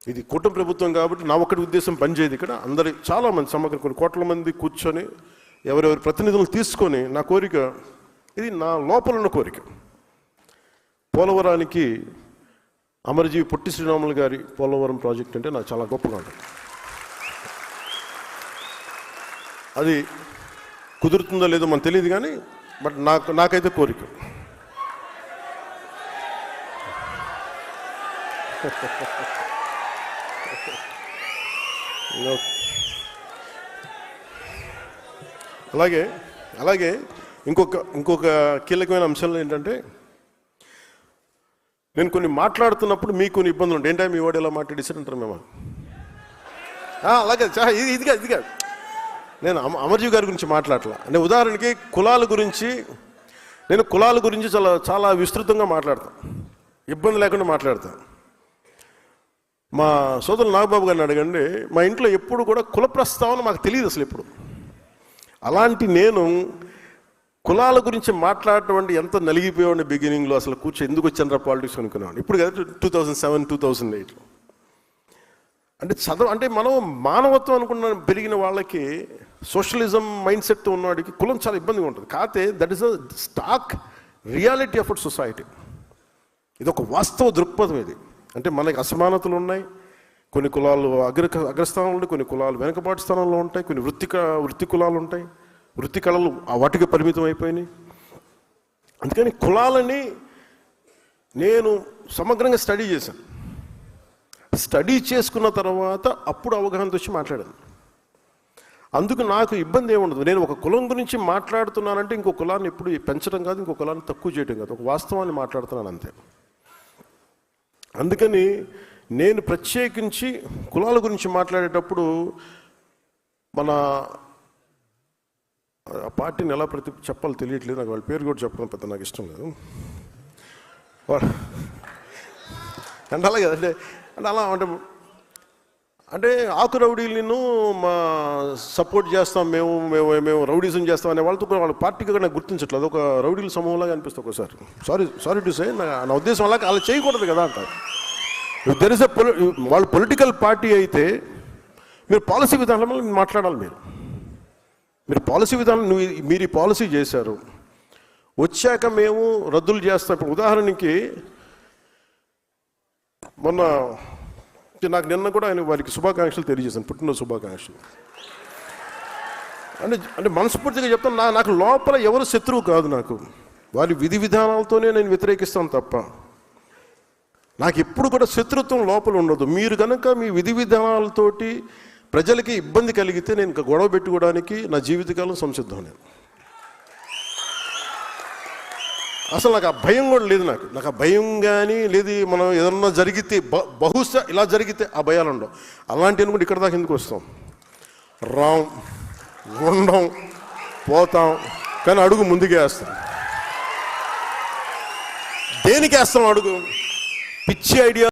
ఇది కూటమి ప్రభుత్వం కాబట్టి నా ఒక్కటి ఉద్దేశం పనిచేయదు. ఇక్కడ అందరి చాలామంది సమగ్ర కొన్ని కోట్ల మంది కూర్చొని ఎవరెవరి ప్రతినిధులను తీసుకొని నా కోరిక, ఇది నా లోపల ఉన్న కోరిక, పోలవరానికి అమరజీవి పొట్టి శ్రీరాములు గారి పోలవరం ప్రాజెక్ట్ అంటే నాకు చాలా గొప్పగా ఉంటుంది. అది కుదురుతుందో లేదో మనకు తెలియదు కానీ బట్ నాకైతే కోరిక. అలాగే ఇంకొక కీలకమైన అంశాలు ఏంటంటే, నేను కొన్ని మాట్లాడుతున్నప్పుడు మీకు కొన్ని ఇబ్బందులు ఉంటాయి. ఏంటంటే మీ వాడు ఎలా మాట్లాడేసారంటారు మేము. అలాగే ఇదిగా నేను అమర్జీవి గారి గురించి మాట్లాడలా. అంటే ఉదాహరణకి కులాల గురించి చాలా విస్తృతంగా మాట్లాడతాను, ఇబ్బంది లేకుండా మాట్లాడతాను. మా సోదరులు నాగబాబు గారిని అడగండి, మా ఇంట్లో ఎప్పుడు కూడా కుల ప్రస్తావన మాకు తెలియదు అసలు ఎప్పుడు. అలాంటి నేను కులాల గురించి మాట్లాడటం అంటే ఎంత నలిగిపోయేవాడిని బిగినింగ్లో. అసలు ఎందుకు వచ్చాను పాలిటిక్స్ అనుకునేవాడిని. ఇప్పుడు కదా 2007, 2008లో అంటే మనం మానవత్వం అనుకున్న పెరిగిన వాళ్ళకి, సోషలిజం మైండ్ సెట్ ఉన్నవాడికి కులం చాలా ఇబ్బందిగా ఉంటుంది. కాకపోతే that is a stock reality of our society. ఇది ఒక వాస్తవ దృక్పథం. ఇది అంటే మనకి అసమానతలు ఉన్నాయి. కొన్ని కులాలు అగ్రస్థానంలో ఉంటాయి, కొన్ని కులాలు వెనుకబాటు స్థానంలో ఉంటాయి, కొన్ని వృత్తి కులాలు ఉంటాయి, వృత్తి కళలు వాటికి పరిమితం అయిపోయినాయి. అందుకని కులాలని నేను సమగ్రంగా స్టడీ చేశాను. స్టడీ చేసుకున్న తర్వాత అప్పుడు అవగాహనతో వచ్చి మాట్లాడాను. అందుకు నాకు ఇబ్బంది ఏముండదు. నేను ఒక కులం గురించి మాట్లాడుతున్నానంటే ఇంకో కులాన్ని ఎప్పుడు పెంచడం కాదు, ఇంకో కులాన్ని తక్కువ చేయడం కాదు, ఒక వాస్తవాన్ని మాట్లాడుతున్నాను అంతే. అందుకని నేను ప్రత్యేకించి కులాల గురించి మాట్లాడేటప్పుడు మన ఆ పార్టీని ఎలా చెప్పాలో తెలియట్లేదు నాకు. వాళ్ళ పేరు కూడా చెప్పడం పెద్ద నాకు ఇష్టం లేదు. అంటే అలాగే అంటే అలా అంటే ఆకు రౌడీలను సపోర్ట్ చేస్తాం, మేము రౌడీజం చేస్తాం అనే వాళ్ళతో వాళ్ళ పార్టీగా నాకు గుర్తించట్లేదు. ఒక రౌడీల సమూహంలాగా అనిపిస్తుంది ఒకసారి. సారీ టు సే, నా ఉద్దేశం అలా అలా చేయకూడదు కదా అంటారు. దెర్ ఇస్ వాళ్ళు పొలిటికల్ పార్టీ అయితే మీరు పాలసీ విధానంలో మాట్లాడాలి. మీరు పాలసీ విధానం మీరు ఈ పాలసీ చేశారు, వచ్చాక మేము రద్దులు చేస్తాం. ఇప్పుడు ఉదాహరణకి మొన్న నాకు నిన్న కూడా వారికి శుభాకాంక్షలు తెలియజేశాను, పుట్టినరోజు శుభాకాంక్షలు. అంటే మనస్ఫూర్తిగా చెప్తాను, నాకు లోపల ఎవరు శత్రువు కాదు. నాకు వారి విధి విధానాలతోనే నేను వ్యతిరేకిస్తాను తప్ప నాకు ఎప్పుడు కూడా శత్రుత్వం లోపల ఉండదు. మీరు కనుక మీ విధి విధానాలతోటి ప్రజలకి ఇబ్బంది కలిగితే నేను ఇంకా గొడవ పెట్టుకోవడానికి నా జీవితకాలం సంసిద్ధం. నేను అసలు నాకు ఆ భయం కూడా లేదు. నాకు ఆ భయం కానీ లేదు. మనం ఏదన్నా జరిగితే బహుశా ఇలా జరిగితే ఆ భయాలు ఉండవు. అలాంటి అనుకుంటే ఇక్కడ దాకా ఎందుకు వస్తాం, ఉండం, పోతాం, కానీ అడుగు ముందుకే వేస్తాం. దేనికి వేస్తాం అడుగు? పిచ్చి ఐడియా